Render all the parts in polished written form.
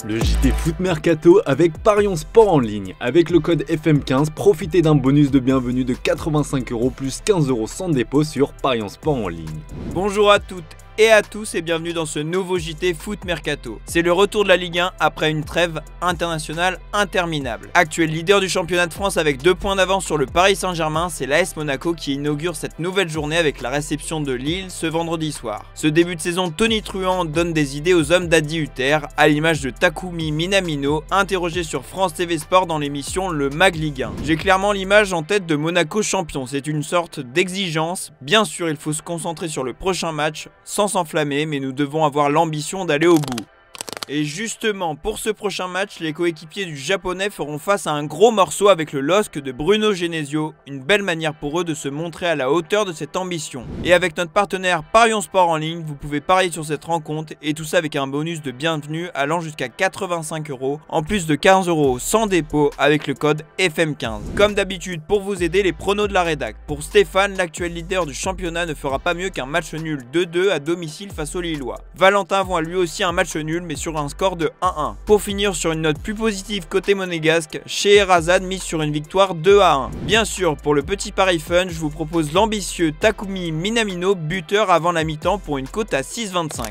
Le JT Foot Mercato avec Parions Sport en ligne. Avec le code FM15, profitez d'un bonus de bienvenue de 85€ plus 15€ sans dépôt sur Parions Sport en ligne. Bonjour à toutes et à tous et bienvenue dans ce nouveau JT Foot Mercato. C'est le retour de la Ligue 1 après une trêve internationale interminable. Actuel leader du championnat de France avec 2 points d'avance sur le Paris Saint-Germain, c'est l'AS Monaco qui inaugure cette nouvelle journée avec la réception de Lille ce vendredi soir. Ce début de saison tonitruant donne des idées aux hommes d'Adi Hutter, à l'image de Takumi Minamino, interrogé sur France TV Sport dans l'émission Le Mag Ligue 1. J'ai clairement l'image en tête de Monaco champion, c'est une sorte d'exigence. Bien sûr, il faut se concentrer sur le prochain match, sans s'enflammer, mais nous devons avoir l'ambition d'aller au bout. Et justement, pour ce prochain match, les coéquipiers du japonais feront face à un gros morceau avec le LOSC de Bruno Genesio, une belle manière pour eux de se montrer à la hauteur de cette ambition. Et avec notre partenaire Parions Sport en ligne, vous pouvez parier sur cette rencontre et tout ça avec un bonus de bienvenue allant jusqu'à 85€, en plus de 15€ sans dépôt avec le code FM15. Comme d'habitude, pour vous aider, les pronos de la rédac. Pour Stéphane, l'actuel leader du championnat ne fera pas mieux qu'un match nul 2-2 à domicile face aux Lillois. Valentin voit lui aussi un match nul mais sur un score de 1-1. Pour finir sur une note plus positive côté monégasque, Scheherazade mise sur une victoire 2-1. Bien sûr, pour le petit pari fun, je vous propose l'ambitieux Takumi Minamino, buteur avant la mi-temps pour une cote à 6,25.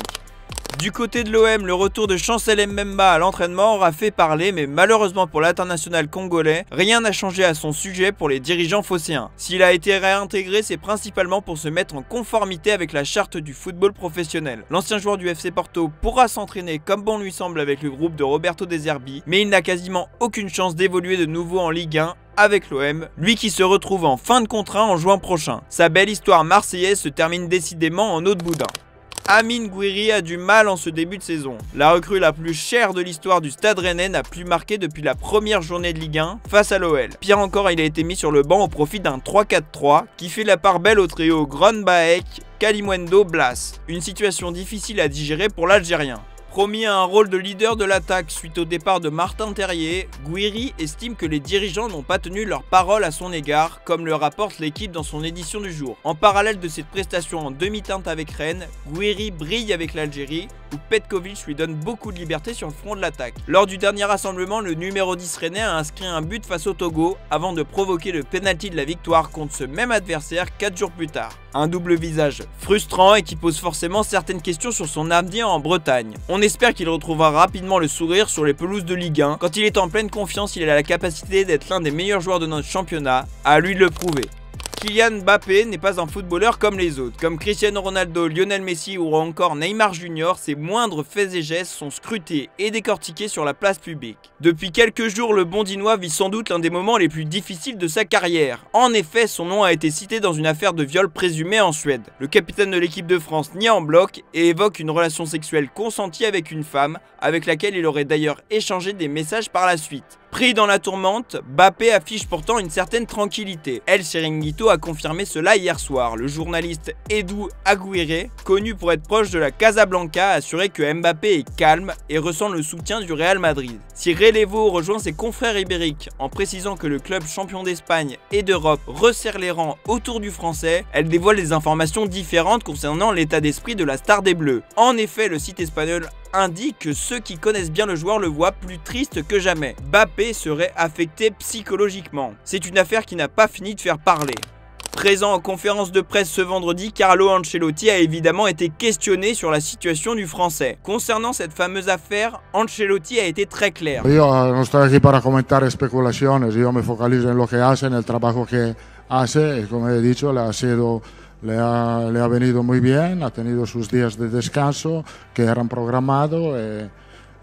Du côté de l'OM, le retour de Chancel Mbemba à l'entraînement aura fait parler, mais malheureusement pour l'international congolais, rien n'a changé à son sujet pour les dirigeants phocéens. S'il a été réintégré, c'est principalement pour se mettre en conformité avec la charte du football professionnel. L'ancien joueur du FC Porto pourra s'entraîner comme bon lui semble avec le groupe de Roberto De Zerbi, mais il n'a quasiment aucune chance d'évoluer de nouveau en Ligue 1 avec l'OM, lui qui se retrouve en fin de contrat en juin prochain. Sa belle histoire marseillaise se termine décidément en eau de boudin. Amine Gouiri a du mal en ce début de saison. La recrue la plus chère de l'histoire du Stade Rennais n'a plus marqué depuis la première journée de Ligue 1 face à l'OL. Pire encore, il a été mis sur le banc au profit d'un 3-4-3 qui fait la part belle au trio Gronbaek, Kalimundo, Blas. Une situation difficile à digérer pour l'Algérien. Promis à un rôle de leader de l'attaque suite au départ de Martin Terrier, Gouiri estime que les dirigeants n'ont pas tenu leur parole à son égard, comme le rapporte l'équipe dans son édition du jour. En parallèle de cette prestation en demi-teinte avec Rennes, Gouiri brille avec l'Algérie, où Petkovic lui donne beaucoup de liberté sur le front de l'attaque. Lors du dernier rassemblement, le numéro 10 rennais a inscrit un but face au Togo, avant de provoquer le pénalty de la victoire contre ce même adversaire 4 jours plus tard. Un double visage frustrant et qui pose forcément certaines questions sur son avenir en Bretagne. On espère qu'il retrouvera rapidement le sourire sur les pelouses de Ligue 1. Quand il est en pleine confiance, il a la capacité d'être l'un des meilleurs joueurs de notre championnat, à lui de le prouver. Kylian Mbappé n'est pas un footballeur comme les autres. Comme Cristiano Ronaldo, Lionel Messi ou encore Neymar Junior, ses moindres faits et gestes sont scrutés et décortiqués sur la place publique. Depuis quelques jours, le Bondinois vit sans doute l'un des moments les plus difficiles de sa carrière. En effet, son nom a été cité dans une affaire de viol présumé en Suède. Le capitaine de l'équipe de France nie en bloc et évoque une relation sexuelle consentie avec une femme, avec laquelle il aurait d'ailleurs échangé des messages par la suite. Pris dans la tourmente, Mbappé affiche pourtant une certaine tranquillité. El Chiringuito a confirmé cela hier soir. Le journaliste Edu Aguirre, connu pour être proche de la Casablanca, a assuré que Mbappé est calme et ressent le soutien du Real Madrid. Si Relevo rejoint ses confrères ibériques en précisant que le club champion d'Espagne et d'Europe resserre les rangs autour du français, elle dévoile des informations différentes concernant l'état d'esprit de la star des Bleus. En effet, le site espagnol indique que ceux qui connaissent bien le joueur le voient plus triste que jamais. Mbappé serait affecté psychologiquement. C'est une affaire qui n'a pas fini de faire parler. Présent en conférence de presse ce vendredi, Carlo Ancelotti a évidemment été questionné sur la situation du Français. Concernant cette fameuse affaire, Ancelotti a été très clair. Io non sto aquí para comentar especulaciones, yo me focalizo en lo que hace, en el trabajo que hace, y como he dicho, le ha venido muy bien, ha tenido sus días de descanso que eran programados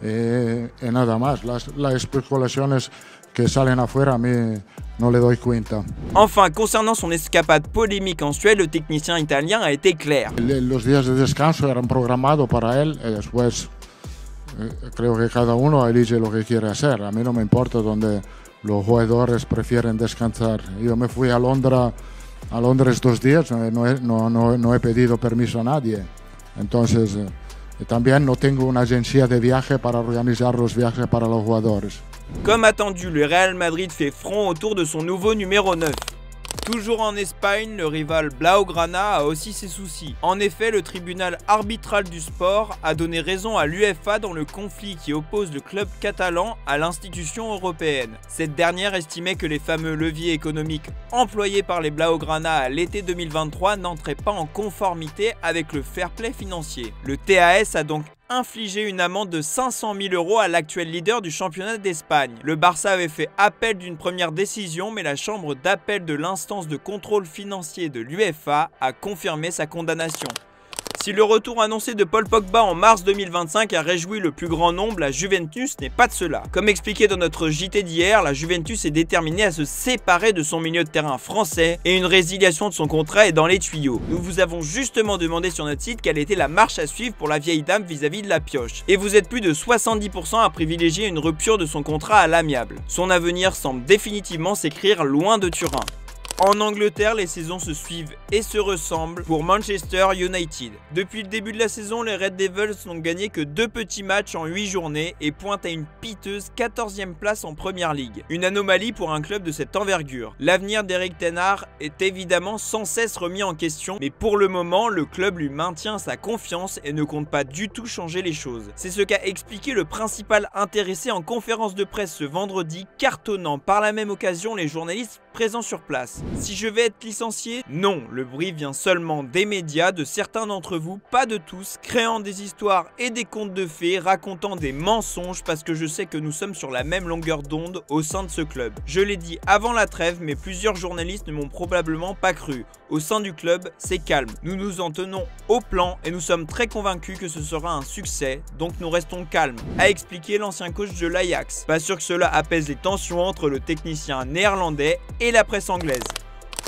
y nada más. Las especulaciones que salen afuera a mí no le doy cuenta. Enfin, concernant son escapade polémique en Suède, le technicien italien a été clair. Los días de descanso eran programados para él y después creo que cada uno elige lo que quiere hacer. A mí no me importa donde los jugadores prefieren descansar. Yo me fui a Londres 2 días, no he pedido permiso a nadie. Entonces, también no tengo una agencia de viaje para organizar los viajes para los jugadores. Comme attendu, le Real Madrid fait front autour de son nouveau numéro 9. Toujours en Espagne, le rival Blaugrana a aussi ses soucis. En effet, le tribunal arbitral du sport a donné raison à l'UEFA dans le conflit qui oppose le club catalan à l'institution européenne. Cette dernière estimait que les fameux leviers économiques employés par les Blaugrana à l'été 2023 n'entraient pas en conformité avec le fair play financier. Le TAS a donc infligé une amende de 500 000 € à l'actuel leader du championnat d'Espagne. Le Barça avait fait appel d'une première décision, mais la chambre d'appel de l'instance de contrôle financier de l'UEFA a confirmé sa condamnation. Si le retour annoncé de Paul Pogba en mars 2025 a réjoui le plus grand nombre, la Juventus n'est pas de cela. Comme expliqué dans notre JT d'hier, la Juventus est déterminée à se séparer de son milieu de terrain français et une résiliation de son contrat est dans les tuyaux. Nous vous avons justement demandé sur notre site quelle était la marche à suivre pour la vieille dame vis-à-vis de la pioche. Et vous êtes plus de 70% à privilégier une rupture de son contrat à l'amiable. Son avenir semble définitivement s'écrire loin de Turin. En Angleterre, les saisons se suivent et se ressemblent pour Manchester United. Depuis le début de la saison, les Red Devils n'ont gagné que 2 petits matchs en 8 journées et pointent à une piteuse 14e place en Premier League. Une anomalie pour un club de cette envergure. L'avenir d'Eric Ten Hag est évidemment sans cesse remis en question, mais pour le moment, le club lui maintient sa confiance et ne compte pas du tout changer les choses. C'est ce qu'a expliqué le principal intéressé en conférence de presse ce vendredi, cartonnant par la même occasion les journalistes présents sur place. Si je vais être licencié? Non, le bruit vient seulement des médias, de certains d'entre vous, pas de tous, créant des histoires et des contes de fées, racontant des mensonges parce que je sais que nous sommes sur la même longueur d'onde au sein de ce club. Je l'ai dit avant la trêve, mais plusieurs journalistes ne m'ont probablement pas cru. Au sein du club, c'est calme. Nous nous en tenons au plan et nous sommes très convaincus que ce sera un succès, donc nous restons calmes, a expliqué l'ancien coach de l'Ajax. Pas sûr que cela apaise les tensions entre le technicien néerlandais et la presse anglaise.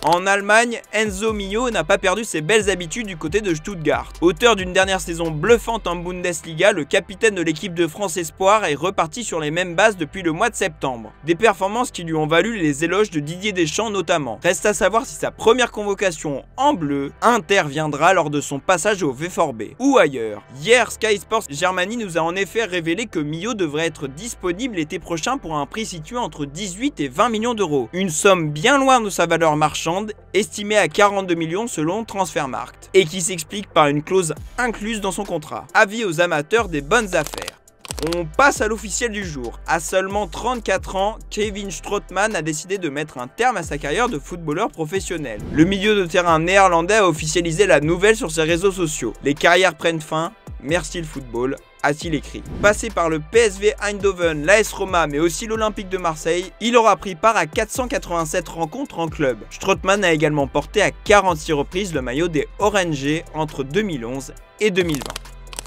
En Allemagne, Enzo Mio n'a pas perdu ses belles habitudes du côté de Stuttgart. Auteur d'une dernière saison bluffante en Bundesliga, le capitaine de l'équipe de France Espoir est reparti sur les mêmes bases depuis le mois de septembre. Des performances qui lui ont valu les éloges de Didier Deschamps notamment. Reste à savoir si sa première convocation en bleu interviendra lors de son passage au VfB ou ailleurs. Hier, Sky Sports Germany nous a en effet révélé que Mio devrait être disponible l'été prochain pour un prix situé entre 18 et 20 millions d'euros. Une somme bien loin de sa valeur marchande, estimé à 42 millions selon Transfermarkt, et qui s'explique par une clause incluse dans son contrat. Avis aux amateurs des bonnes affaires. On passe à l'officiel du jour. À seulement 34 ans, Kevin Strootman a décidé de mettre un terme à sa carrière de footballeur professionnel. Le milieu de terrain néerlandais a officialisé la nouvelle sur ses réseaux sociaux. Les carrières prennent fin, merci le football, a-t-il écrit. Passé par le PSV Eindhoven, l'AS Roma mais aussi l'Olympique de Marseille, il aura pris part à 487 rencontres en club. Strootman a également porté à 46 reprises le maillot des Orangers entre 2011 et 2020.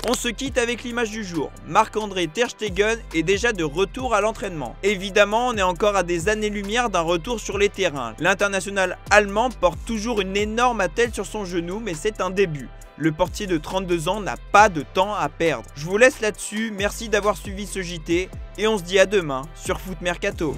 On se quitte avec l'image du jour. Marc-André Ter Stegen est déjà de retour à l'entraînement. Évidemment, on est encore à des années-lumière d'un retour sur les terrains. L'international allemand porte toujours une énorme attelle sur son genou, mais c'est un début. Le portier de 32 ans n'a pas de temps à perdre. Je vous laisse là-dessus, merci d'avoir suivi ce JT et on se dit à demain sur Foot Mercato.